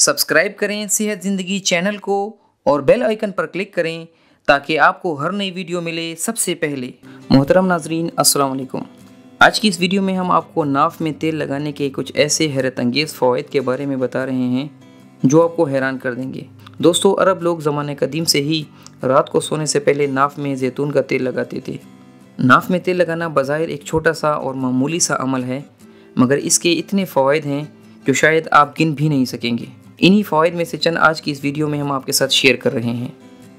Subscribe करें सेहत ज़िंदगी चैनल को और बेल आइकन पर क्लिक करें ताकि आपको हर नई वीडियो मिले सबसे पहले। मोहतरम नाजरीन, अस्सलाम वालेकुम। आज की इस वीडियो में हम आपको नाफ में तेल लगाने के कुछ ऐसे हैरत अंगेज़ फ़वाइद के बारे में बता रहे हैं जो आपको हैरान कर देंगे। दोस्तों, अरब लोग ज़माने कदीम से ही रात को सोने से पहले नाफ में जैतून का तेल लगाते थे। नाफ में तेल लगाना बज़ाहिर एक छोटा सा और मामूली सा अमल है, मगर इसके इतने फ़वाइद हैं जो शायद आप गिन भी नहीं सकेंगे। इन्हीं फ़वाइद में से चंद आज की इस वीडियो में हम आपके साथ शेयर कर रहे हैं।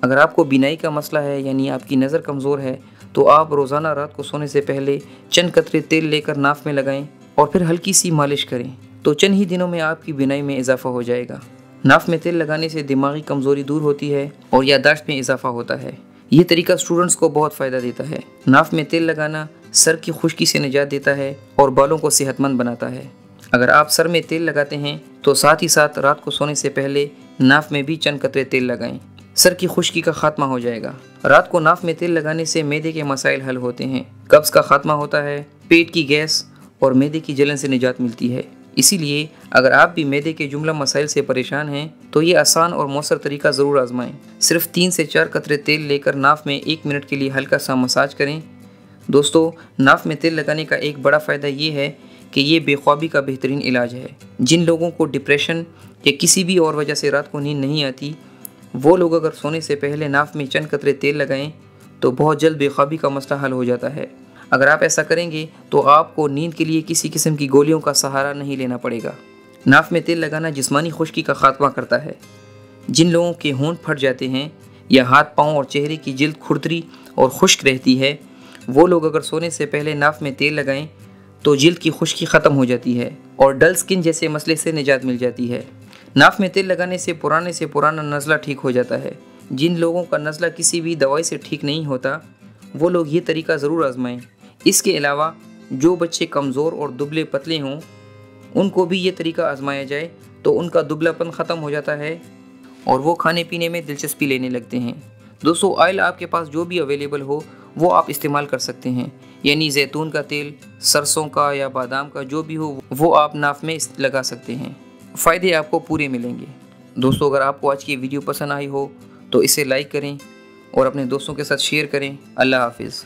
अगर आपको बीनाई का मसला है, यानी आपकी नज़र कमज़ोर है, तो आप रोज़ाना रात को सोने से पहले चंद कतरे तेल लेकर नाफ में लगाएं और फिर हल्की सी मालिश करें, तो चंद ही दिनों में आपकी बीनाई में इजाफा हो जाएगा। नाफ में तेल लगाने से दिमागी कमज़ोरी दूर होती है और याददाश्त में इजाफा होता है। ये तरीका स्टूडेंट्स को बहुत फ़ायदा देता है। नाफ में तेल लगाना सर की खुश्की से निजात देता है और बालों को सेहतमंद बनाता है। अगर आप सर में तेल लगाते हैं तो साथ ही साथ रात को सोने से पहले नाफ में भी चंद कतरे तेल लगाएं। सर की खुश्की का खात्मा हो जाएगा। रात को नाफ में तेल लगाने से मैदे के मसाइल हल होते हैं, कब्ज़ का खात्मा होता है, पेट की गैस और मैदे की जलन से निजात मिलती है। इसीलिए अगर आप भी मैदे के जुमला मसाइल से परेशान हैं तो ये आसान और मौसर तरीका ज़रूर आजमाएं। सिर्फ 3 से 4 कतरे तेल लेकर नाफ में 1 मिनट के लिए हल्का सा मसाज करें। दोस्तों, नाफ में तेल लगाने का एक बड़ा फ़ायदा ये है कि ये बेख्वाबी का बेहतरीन इलाज है। जिन लोगों को डिप्रेशन या किसी भी और वजह से रात को नींद नहीं आती, वो लोग अगर सोने से पहले नाफ में चंद कतरे तेल लगाएं तो बहुत जल्द बेख्वाबी का मसला हल हो जाता है। अगर आप ऐसा करेंगे तो आपको नींद के लिए किसी किस्म की गोलियों का सहारा नहीं लेना पड़ेगा। नाफ में तेल लगाना जिस्मानी खुश्की का खात्मा करता है। जिन लोगों के होंठ फट जाते हैं या हाथ पाँव और चेहरे की जिल्द खुरदरी और खुश्क रहती है, वो लोग अगर सोने से पहले नाफ में तेल लगाएं तो जिल्द की खुश्की ख़त्म हो जाती है और डल स्किन जैसे मसले से निजात मिल जाती है। नाफ में तेल लगाने से पुराना नज़ला ठीक हो जाता है। जिन लोगों का नज़ला किसी भी दवाई से ठीक नहीं होता, वो लोग ये तरीका ज़रूर आजमाएं। इसके अलावा जो बच्चे कमज़ोर और दुबले पतले हों, उनको भी ये तरीका आजमाया जाए तो उनका दुबलापन ख़त्म हो जाता है और वो खाने पीने में दिलचस्पी लेने लगते हैं। दोस्तों, ऑयल आपके पास जो भी अवेलेबल हो वो आप इस्तेमाल कर सकते हैं, यानी जैतून का तेल, सरसों का या बादाम का, जो भी हो वो आप नाफ में लगा सकते हैं। फ़ायदे आपको पूरे मिलेंगे। दोस्तों, अगर आपको आज की वीडियो पसंद आई हो तो इसे लाइक करें और अपने दोस्तों के साथ शेयर करें। अल्लाह हाफिज़।